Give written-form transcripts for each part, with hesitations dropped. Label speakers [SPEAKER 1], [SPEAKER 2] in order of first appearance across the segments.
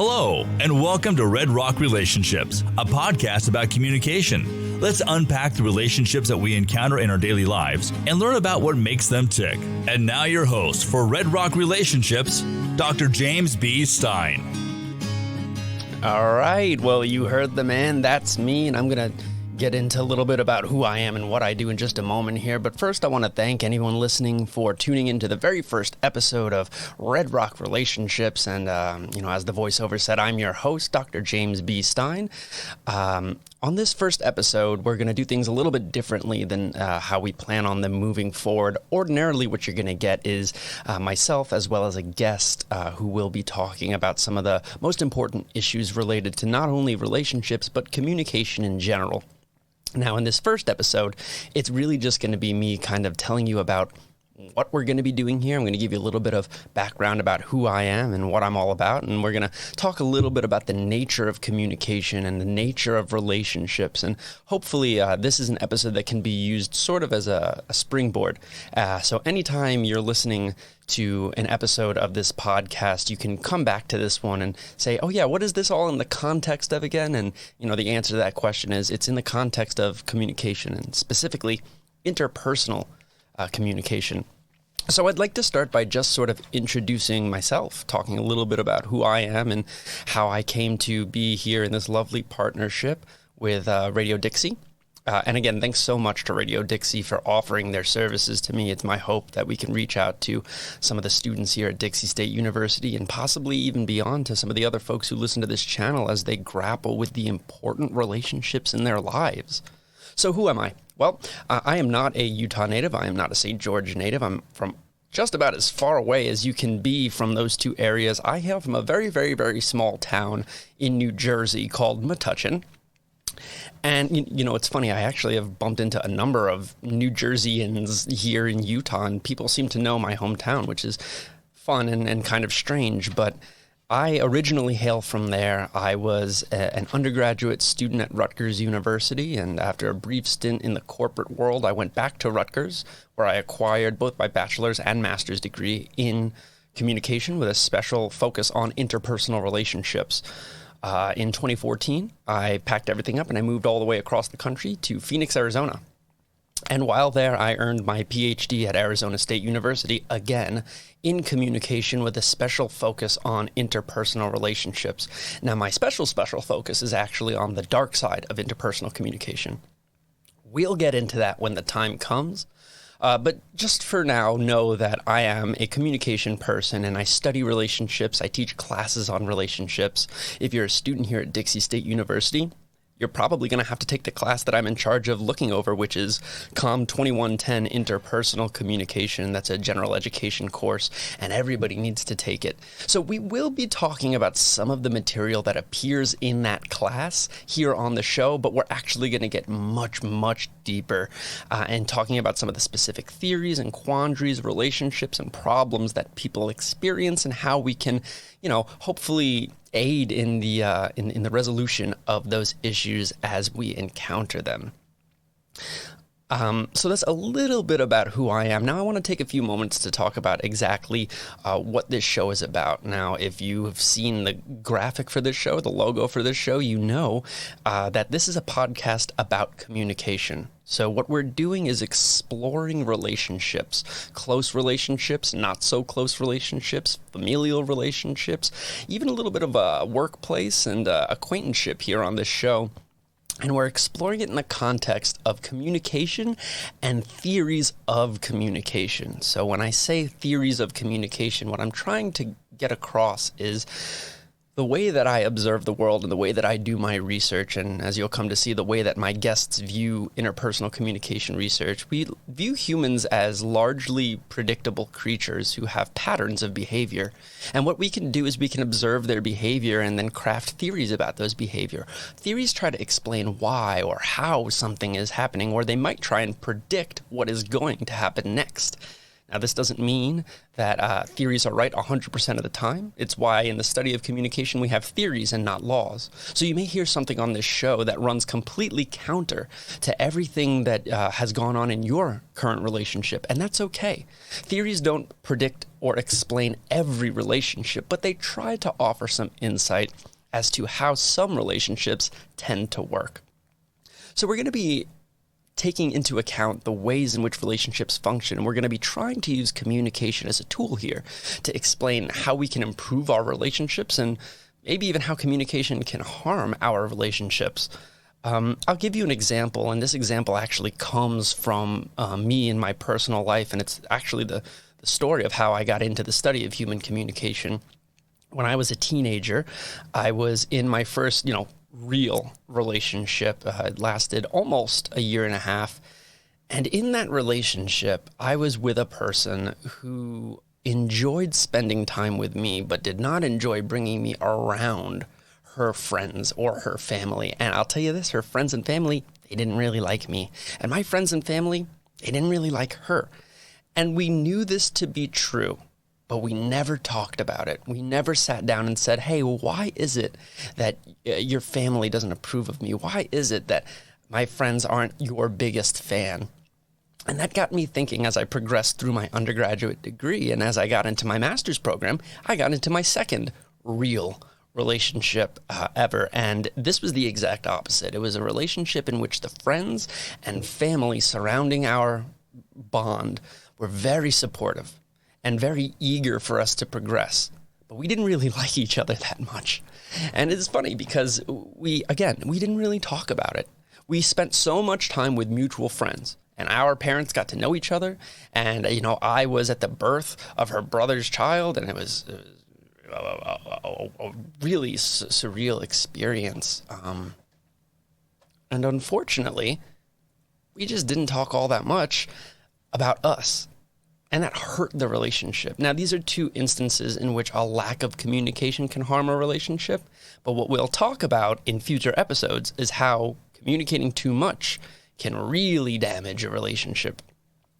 [SPEAKER 1] Hello, and welcome to Red Rock Relationships, a podcast about communication. Let's unpack the relationships that we encounter in our daily lives and learn about what makes them tick. And now your host for Red Rock Relationships, Dr. James B. Stein.
[SPEAKER 2] All right, well, you heard the man, that's me, and I'm going to get into a little bit about who I am and what I do in just a moment here. But first, I want to thank anyone listening for tuning into the very first episode of Red Rock Relationships. And, as the voiceover said, I'm your host, Dr. James B. Stein. On this first episode, we're going to do things a little bit differently than how we plan on them moving forward. Ordinarily, what you're going to get is myself as well as a guest who will be talking about some of the most important issues related to not only relationships, but communication in general. Now, in this first episode, it's really just going to be me kind of telling you about what we're going to be doing here. I'm going to give you a little bit of background about who I am and what I'm all about. And we're going to talk a little bit about the nature of communication and the nature of relationships. And hopefully this is an episode that can be used sort of as a springboard. So anytime you're listening to an episode of this podcast, you can come back to this one and say, oh yeah, what is this all in the context of again? And, the answer to that question is it's in the context of communication and specifically interpersonal communication. So I'd like to start by just sort of introducing myself, talking a little bit about who I am and how I came to be here in this lovely partnership with Radio Dixie. And again, thanks so much to Radio Dixie for offering their services to me. It's my hope that we can reach out to some of the students here at Dixie State University and possibly even beyond to some of the other folks who listen to this channel as they grapple with the important relationships in their lives. So who am I? Well, I am not a Utah native. I am not a St. George native. I'm from just about as far away as you can be from those two areas. I hail from a very, very, very small town in New Jersey called Metuchen. And, it's funny, I actually have bumped into a number of New Jerseyans here in Utah, and people seem to know my hometown, which is fun and kind of strange, but I originally hail from there. I was an undergraduate student at Rutgers University, and after a brief stint in the corporate world, I went back to Rutgers, where I acquired both my bachelor's and master's degree in communication with a special focus on interpersonal relationships. In 2014, I packed everything up and I moved all the way across the country to Phoenix, Arizona. And while there, I earned my PhD at Arizona State University, again, in communication with a special focus on interpersonal relationships. Now, my special focus is actually on the dark side of interpersonal communication. We'll get into that when the time comes. But just for now, know that I am a communication person and I study relationships. I teach classes on relationships. If you're a student here at Dixie State University, you're probably going to have to take the class that I'm in charge of looking over, which is COM 2110 Interpersonal Communication. That's a general education course, and everybody needs to take it. So we will be talking about some of the material that appears in that class here on the show, but we're actually going to get much, much deeper and talking about some of the specific theories and quandaries, relationships, and problems that people experience and how we can, hopefully aid in the resolution of those issues as we encounter them. So that's a little bit about who I am. Now I want to take a few moments to talk about exactly what this show is about. Now, if you have seen the graphic for this show, the logo for this show, you know that this is a podcast about communication. So what we're doing is exploring relationships, close relationships, not so close relationships, familial relationships, even a little bit of a workplace and acquaintanceship here on this show. And we're exploring it in the context of communication and theories of communication. So when I say theories of communication, what I'm trying to get across is the way that I observe the world and the way that I do my research, and as you'll come to see, the way that my guests view interpersonal communication research, we view humans as largely predictable creatures who have patterns of behavior. And what we can do is we can observe their behavior and then craft theories about those behavior. Theories try to explain why or how something is happening, or they might try and predict what is going to happen next. Now, this doesn't mean that theories are right 100% of the time. It's why in the study of communication, we have theories and not laws. So you may hear something on this show that runs completely counter to everything that has gone on in your current relationship, and that's okay. Theories don't predict or explain every relationship, but they try to offer some insight as to how some relationships tend to work. So we're going to be taking into account the ways in which relationships function. And we're going to be trying to use communication as a tool here to explain how we can improve our relationships and maybe even how communication can harm our relationships. I'll give you an example, and this example actually comes from me in my personal life, and it's actually the story of how I got into the study of human communication. When I was a teenager, I was in my first, real relationship. It lasted almost a year and a half. And in that relationship, I was with a person who enjoyed spending time with me, but did not enjoy bringing me around her friends or her family. And I'll tell you this, her friends and family, they didn't really like me. And my friends and family, they didn't really like her. And we knew this to be true, but we never talked about it. We never sat down and said, hey, why is it that your family doesn't approve of me? Why is it that my friends aren't your biggest fan? And that got me thinking as I progressed through my undergraduate degree. And as I got into my master's program, I got into my second real relationship ever. And this was the exact opposite. It was a relationship in which the friends and family surrounding our bond were very supportive and very eager for us to progress. But we didn't really like each other that much. And it's funny because we didn't really talk about it. We spent so much time with mutual friends, and our parents got to know each other. And, I was at the birth of her brother's child, and it was a really surreal experience. And unfortunately, we just didn't talk all that much about us. And that hurt the relationship. Now, these are two instances in which a lack of communication can harm a relationship. But what we'll talk about in future episodes is how communicating too much can really damage a relationship.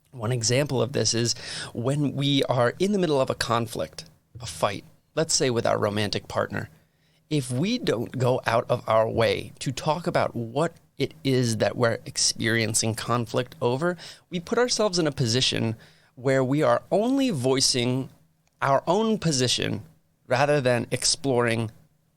[SPEAKER 2] One example of this is when we are in the middle of a conflict, a fight, let's say with our romantic partner. If we don't go out of our way to talk about what it is that we're experiencing conflict over, we put ourselves in a position where we are only voicing our own position rather than exploring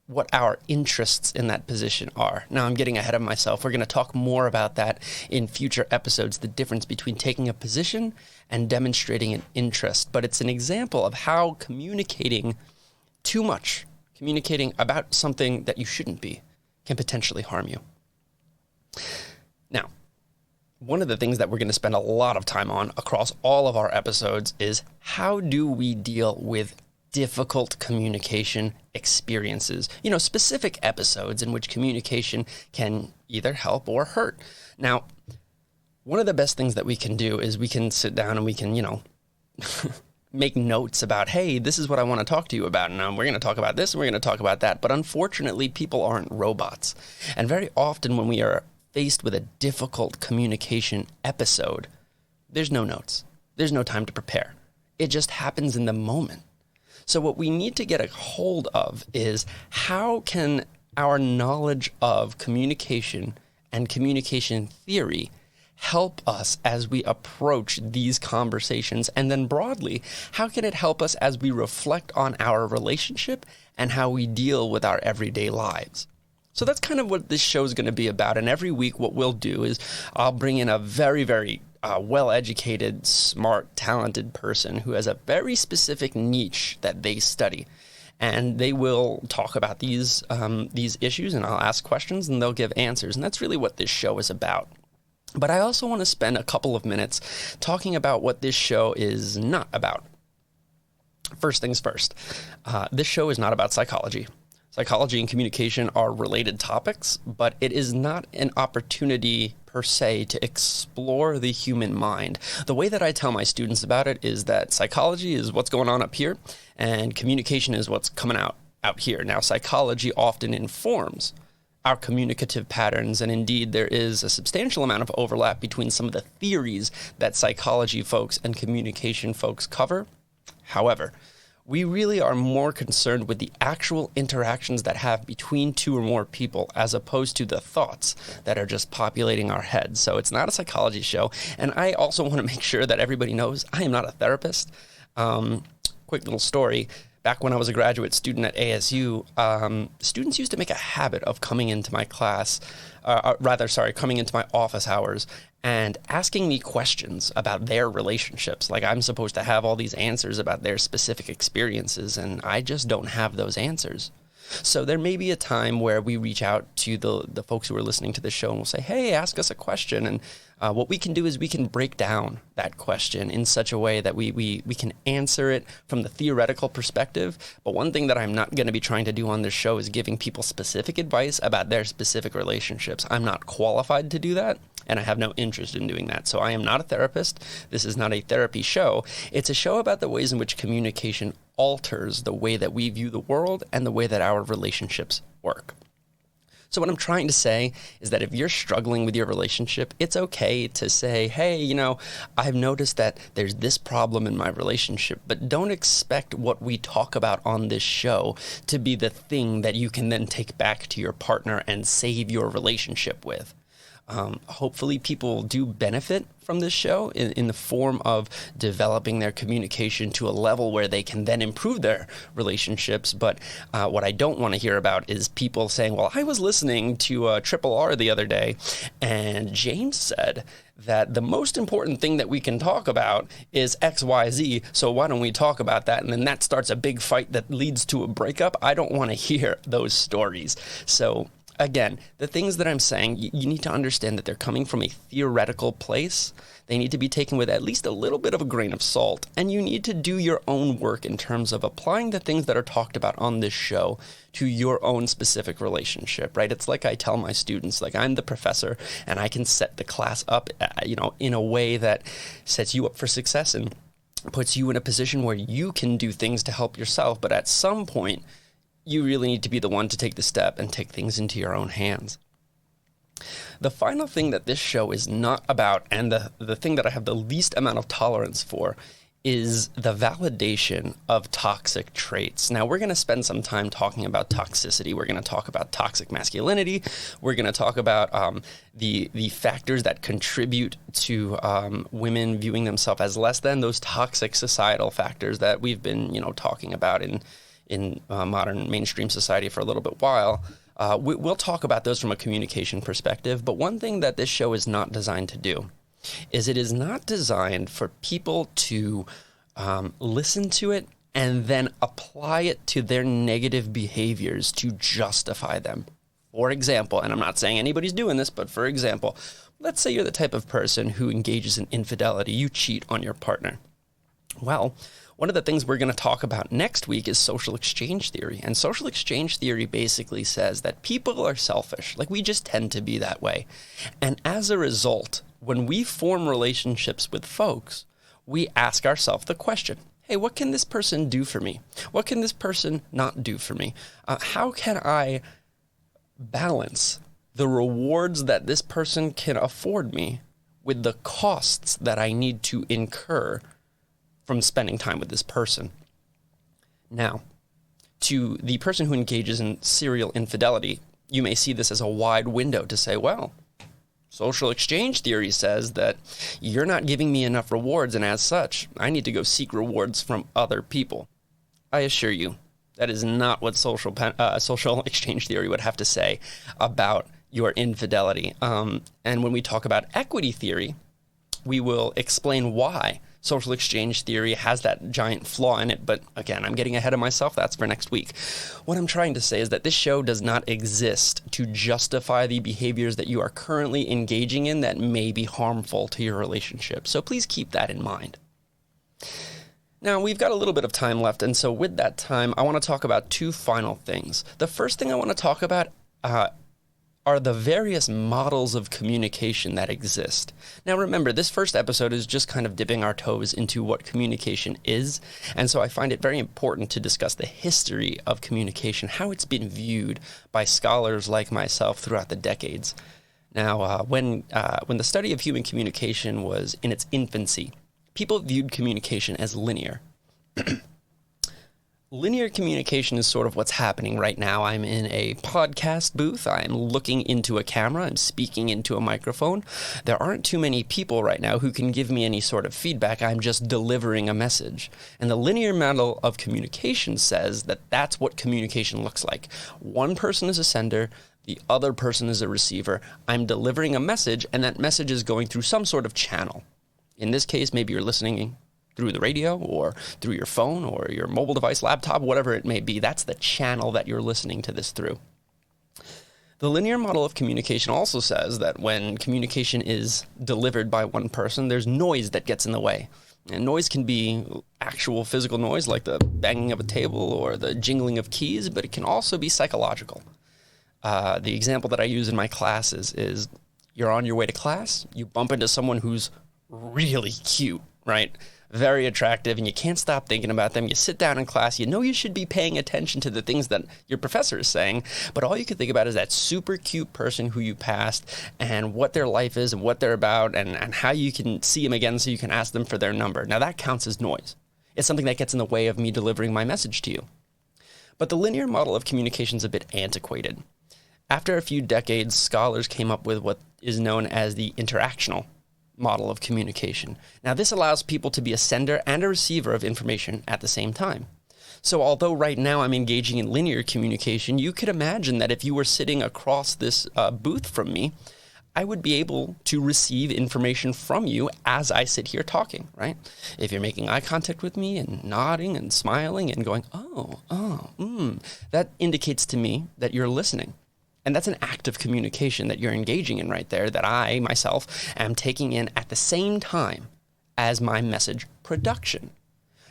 [SPEAKER 2] what our interests in that position are. Now, I'm getting ahead of myself. We're going to talk more about that in future episodes, the difference between taking a position and demonstrating an interest. But it's an example of how communicating too much, communicating about something that you shouldn't be, can potentially harm you. Now, one of the things that we're going to spend a lot of time on across all of our episodes is how do we deal with difficult communication experiences, specific episodes in which communication can either help or hurt. Now, one of the best things that we can do is we can sit down and we can, make notes about, hey, this is what I want to talk to you about. And we're going to talk about this and we're going to talk about that. But unfortunately, people aren't robots. And very often when we are faced with a difficult communication episode, there's no notes. There's no time to prepare. It just happens in the moment. So what we need to get a hold of is how can our knowledge of communication and communication theory help us as we approach these conversations? And then broadly, how can it help us as we reflect on our relationship and how we deal with our everyday lives? So that's kind of what this show is going to be about. And every week what we'll do is I'll bring in a very, very well-educated, smart, talented person who has a very specific niche that they study. And they will talk about these issues, and I'll ask questions and they'll give answers. And that's really what this show is about. But I also want to spend a couple of minutes talking about what this show is not about. First things first, this show is not about psychology. Psychology and communication are related topics, but it is not an opportunity per se to explore the human mind. The way that I tell my students about it is that psychology is what's going on up here, and communication is what's coming out here. Now, psychology often informs our communicative patterns, and indeed there is a substantial amount of overlap between some of the theories that psychology folks and communication folks cover. However, we really are more concerned with the actual interactions that have between two or more people as opposed to the thoughts that are just populating our heads. So it's not a psychology show. And I also want to make sure that everybody knows I am not a therapist. Quick little story. Back when I was a graduate student at ASU, students used to make a habit of coming into my coming into my office hours and asking me questions about their relationships. Like I'm supposed to have all these answers about their specific experiences, and I just don't have those answers. So there may be a time where we reach out to the folks who are listening to the show and we'll say, hey, ask us a question. And what we can do is we can break down that question in such a way that we can answer it from the theoretical perspective. But one thing that I'm not going to be trying to do on this show is giving people specific advice about their specific relationships. I'm not qualified to do that, and I have no interest in doing that. So I am not a therapist. This is not a therapy show. It's a show about the ways in which communication alters the way that we view the world and the way that our relationships work. So what I'm trying to say is that if you're struggling with your relationship, it's okay to say, hey, I've noticed that there's this problem in my relationship, but don't expect what we talk about on this show to be the thing that you can then take back to your partner and save your relationship with. Hopefully people do benefit from this show in the form of developing their communication to a level where they can then improve their relationships. But what I don't want to hear about is people saying, well, I was listening to Triple R the other day, and James said that the most important thing that we can talk about is XYZ, so why don't we talk about that? And then that starts a big fight that leads to a breakup. I don't want to hear those stories. So again, the things that I'm saying, you need to understand that they're coming from a theoretical place. They need to be taken with at least a little bit of a grain of salt. And you need to do your own work in terms of applying the things that are talked about on this show to your own specific relationship, right? It's like I tell my students, like I'm the professor and I can set the class up, in a way that sets you up for success and puts you in a position where you can do things to help yourself. But at some point, you really need to be the one to take the step and take things into your own hands. The final thing that this show is not about, and the thing that I have the least amount of tolerance for, is the validation of toxic traits. Now, we're going to spend some time talking about toxicity. We're going to talk about toxic masculinity. We're going to talk about the factors that contribute to women viewing themselves as less than, those toxic societal factors that we've been, talking about in modern mainstream society for a little bit while. We'll talk about those from a communication perspective, but one thing that this show is not designed to do is it is not designed for people to listen to it and then apply it to their negative behaviors to justify them. For example, and I'm not saying anybody's doing this, but for example, let's say you're the type of person who engages in infidelity. You cheat on your partner. Well, one of the things we're going to talk about next week is social exchange theory. And social exchange theory basically says that people are selfish. Like, we just tend to be that way. And as a result, when we form relationships with folks, we ask ourselves the question, hey, what can this person do for me? What can this person not do for me? How can I balance the rewards that this person can afford me with the costs that I need to incur from spending time with this person? Now, to the person who engages in serial infidelity, you may see this as a wide window to say, well, social exchange theory says that you're not giving me enough rewards, and as such, I need to go seek rewards from other people. I assure you, that is not what social exchange theory would have to say about your infidelity. And when we talk about equity theory, we will explain why social exchange theory has that giant flaw in it. But again, I'm getting ahead of myself. That's for next week. What I'm trying to say is that this show does not exist to justify the behaviors that you are currently engaging in that may be harmful to your relationship. So please keep that in mind. Now, we've got a little bit of time left. And so with that time, I want to talk about two final things. The first thing I want to talk about are the various models of communication that exist. Now remember, this first episode is just kind of dipping our toes into what communication is, and so I find it very important to discuss the history of communication, how it's been viewed by scholars like myself throughout the decades. Now, when the study of human communication was in its infancy, people viewed communication as linear. Linear communication is sort of what's happening right now. I'm in a podcast booth. I'm looking into a camera. I'm speaking into a microphone. There aren't too many people right now who can give me any sort of feedback. I'm just delivering a message. And the linear model of communication says that that's what communication looks like. One person is a sender. The other person is a receiver. I'm delivering a message, and that message is going through some sort of channel. In this case, maybe you're listening through the radio or through your phone or your mobile device, laptop, whatever it may be. That's the channel that you're listening to this through. The linear model of communication also says that when communication is delivered by one person, there's noise that gets in the way. And noise can be actual physical noise like the banging of a table or the jingling of keys, but it can also be psychological. The example that I use in my classes is you're on your way to class, you bump into someone who's really cute, right? Very attractive, and you can't stop thinking about them. You sit down in class, you know you should be paying attention to the things that your professor is saying, but all you can think about is that super cute person who you passed and what their life is and what they're about and how you can see them again so you can ask them for their number. Now that counts as noise. It's something that gets in the way of me delivering my message to you. But the linear model of communication is a bit antiquated. After a few decades, scholars came up with what is known as the interactional model of communication. Now, this allows people to be a sender and a receiver of information at the same time. So although right now I'm engaging in linear communication, you could imagine that if you were sitting across this booth from me, I would be able to receive information from you as I sit here talking, right? If you're making eye contact with me and nodding and smiling and going, that indicates to me that you're listening. And that's an act of communication that you're engaging in right there that I, myself, am taking in at the same time as my message production.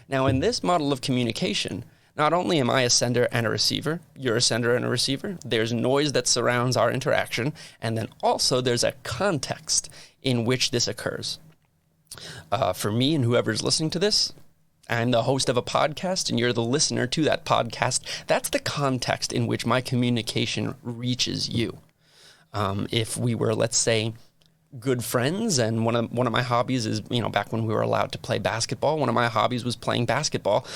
[SPEAKER 2] Now, in this model of communication, not only am I a sender and a receiver, you're a sender and a receiver, there's noise that surrounds our interaction, and then also there's a context in which this occurs. For me and whoever's listening to this, I'm the host of a podcast and you're the listener to that podcast. That's the context in which my communication reaches you. If we were, let's say, good friends, and one of my hobbies is, back when we were allowed to play basketball, one of my hobbies was playing basketball.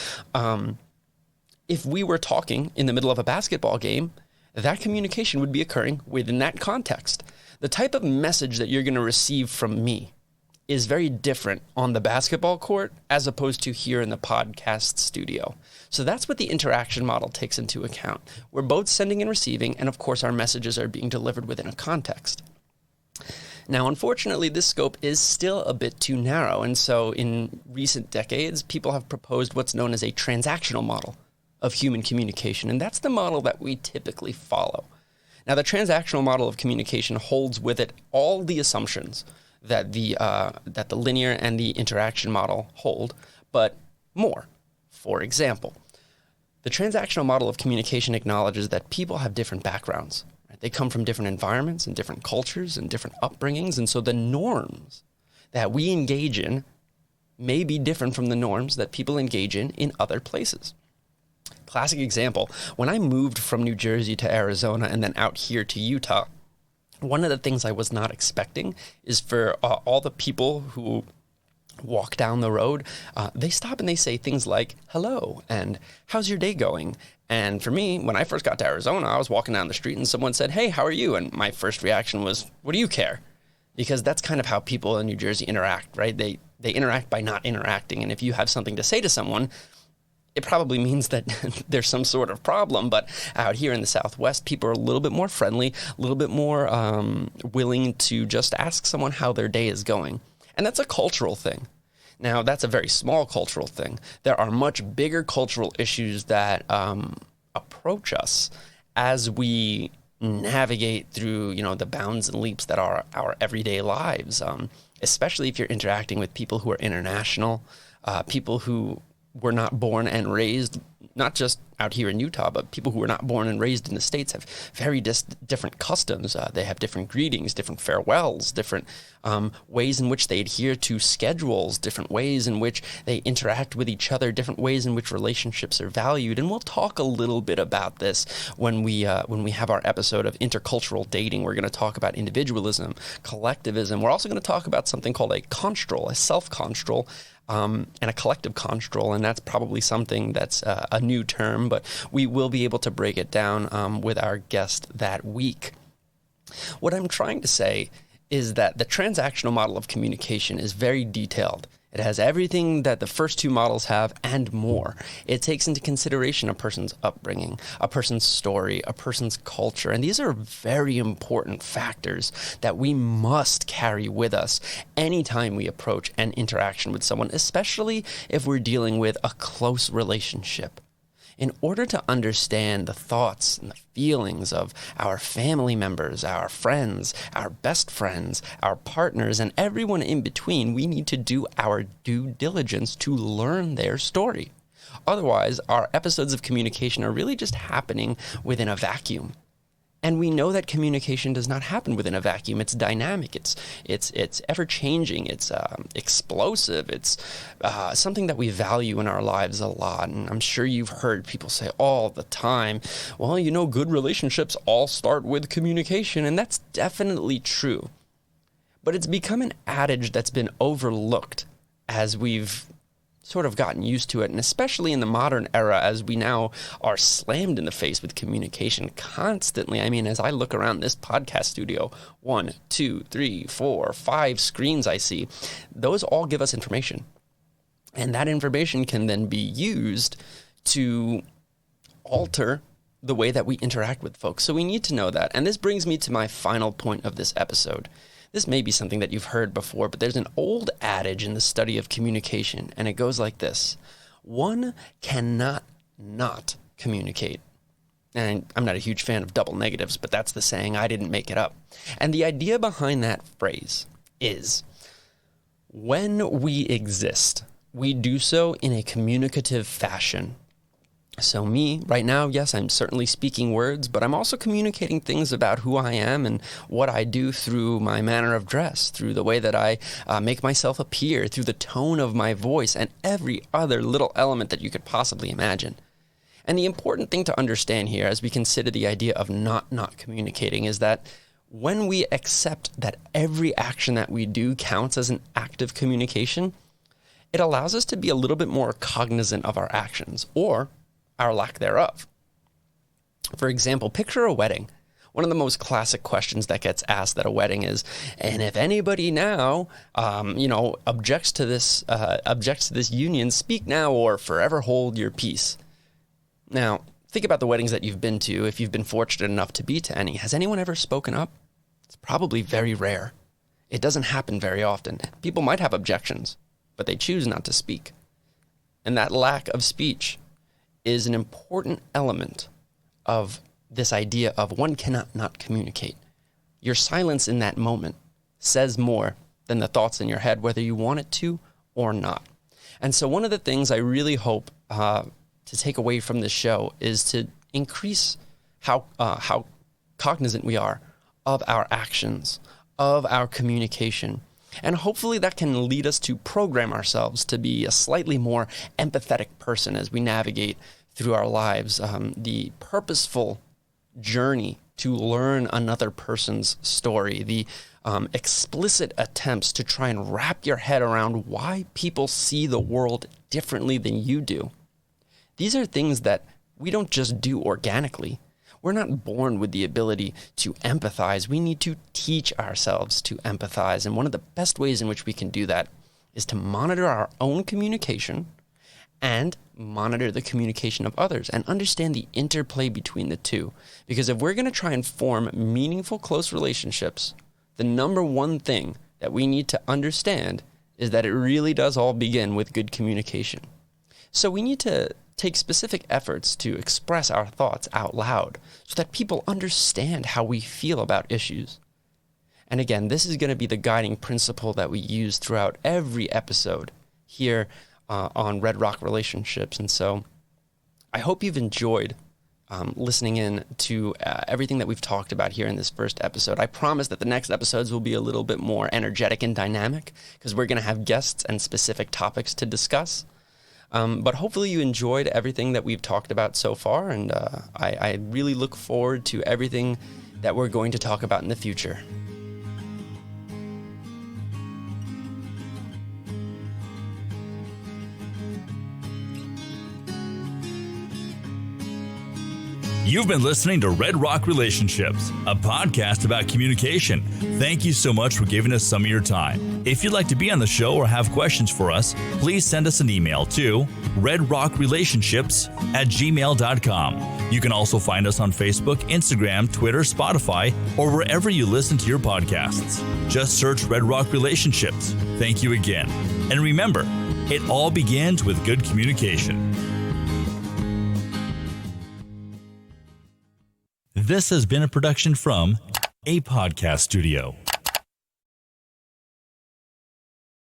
[SPEAKER 2] If we were talking in the middle of a basketball game, that communication would be occurring within that context. The type of message that you're going to receive from me is very different on the basketball court as opposed to here in the podcast studio. So that's what the interaction model takes into account. We're both sending and receiving, and of course our messages are being delivered within a context. Now, unfortunately, this scope is still a bit too narrow, and so in recent decades, people have proposed what's known as a transactional model of human communication, and that's the model that we typically follow. Now, the transactional model of communication holds with it all the assumptions that the linear and the interaction model hold, but more. For example, the transactional model of communication acknowledges that people have different backgrounds. Right? They come from different environments and different cultures and different upbringings, and so the norms that we engage in may be different from the norms that people engage in other places. Classic example, when I moved from New Jersey to Arizona and then out here to Utah, one of the things I was not expecting is for all the people who walk down the road, they stop and they say things like, hello, and how's your day going? And for me, when I first got to Arizona, I was walking down the street and someone said, hey, how are you? And my first reaction was, what do you care? Because that's kind of how people in New Jersey interact, right? They interact by not interacting. And if you have something to say to someone, it probably means that there's some sort of problem, but out here in the Southwest, people are a little bit more friendly, a little bit more willing to just ask someone how their day is going. And that's a cultural thing. Now, that's a very small cultural thing. There are much bigger cultural issues that approach us as we navigate through, the bounds and leaps that are our everyday lives, especially if you're interacting with people who are international, people who were not born and raised not just out here in Utah, but people who were not born and raised in the States have very different customs. They have different greetings, different farewells, different ways in which they adhere to schedules, different ways in which they interact with each other, different ways in which relationships are valued. And we'll talk a little bit about this when we have our episode of intercultural dating. We're going to talk about individualism, collectivism. We're also going to talk about something called a construal, a self-construal, and a collective construal, and that's probably something that's a new term, but we will be able to break it down with our guest that week. What I'm trying to say is that the transactional model of communication is very detailed. It has everything that the first two models have and more. It takes into consideration a person's upbringing, a person's story, a person's culture. And these are very important factors that we must carry with us anytime we approach an interaction with someone, especially if we're dealing with a close relationship. In order to understand the thoughts and the feelings of our family members, our friends, our best friends, our partners, and everyone in between, we need to do our due diligence to learn their story. Otherwise, our episodes of communication are really just happening within a vacuum. And we know that communication does not happen within a vacuum. It's dynamic. It's ever-changing. It's explosive. It's something that we value in our lives a lot. And I'm sure you've heard people say all the time, well, you know, good relationships all start with communication. And that's definitely true. But it's become an adage that's been overlooked as we've sort of gotten used to it, and especially in the modern era as we now are slammed in the face with communication constantly. I mean, as I look around this podcast studio, 1, 2, 3, 4, 5 screens I see, those all give us information. And that information can then be used to alter the way that we interact with folks. So we need to know that. And this brings me to my final point of this episode. This may be something that you've heard before, but there's an old adage in the study of communication, and it goes like this. One cannot not communicate. And I'm not a huge fan of double negatives, but that's the saying. I didn't make it up. And the idea behind that phrase is, when we exist, we do so in a communicative fashion. So me, right now, yes, I'm certainly speaking words, but I'm also communicating things about who I am and what I do through my manner of dress, through the way that I make myself appear, through the tone of my voice, and every other little element that you could possibly imagine. And the important thing to understand here as we consider the idea of not communicating is that when we accept that every action that we do counts as an act of communication, it allows us to be a little bit more cognizant of our actions, or our lack thereof. For example, picture a wedding. One of the most classic questions that gets asked at a wedding is, and if anybody now, objects to this union, speak now or forever hold your peace. Now, think about the weddings that you've been to. If you've been fortunate enough to be to any, has anyone ever spoken up? It's probably very rare. It doesn't happen very often. People might have objections, but they choose not to speak. And that lack of speech is an important element of this idea of one cannot not communicate. Your silence in that moment says more than the thoughts in your head, whether you want it to or not. And so one of the things I really hope to take away from this show is to increase how cognizant we are of our actions, of our communication. And hopefully that can lead us to program ourselves to be a slightly more empathetic person as we navigate through our lives. The purposeful journey to learn another person's story, the explicit attempts to try and wrap your head around why people see the world differently than you do. These are things that we don't just do organically. We're not born with the ability to empathize. We need to teach ourselves to empathize. And one of the best ways in which we can do that is to monitor our own communication and monitor the communication of others and understand the interplay between the two. Because if we're going to try and form meaningful, close relationships, the number one thing that we need to understand is that it really does all begin with good communication. So we need to take specific efforts to express our thoughts out loud so that people understand how we feel about issues. And again, this is going to be the guiding principle that we use throughout every episode here on Red Rock Relationships. And so I hope you've enjoyed listening in to everything that we've talked about here in this first episode. I promise that the next episodes will be a little bit more energetic and dynamic because we're going to have guests and specific topics to discuss. But hopefully you enjoyed everything that we've talked about so far, and I really look forward to everything that we're going to talk about in the future.
[SPEAKER 1] You've been listening to Red Rock Relationships, a podcast about communication. Thank you so much for giving us some of your time. If you'd like to be on the show or have questions for us, please send us an email to redrockrelationships@gmail.com. You can also find us on Facebook, Instagram, Twitter, Spotify, or wherever you listen to your podcasts. Just search Red Rock Relationships. Thank you again. And remember, it all begins with good communication. This has been a production from A Podcast Studio.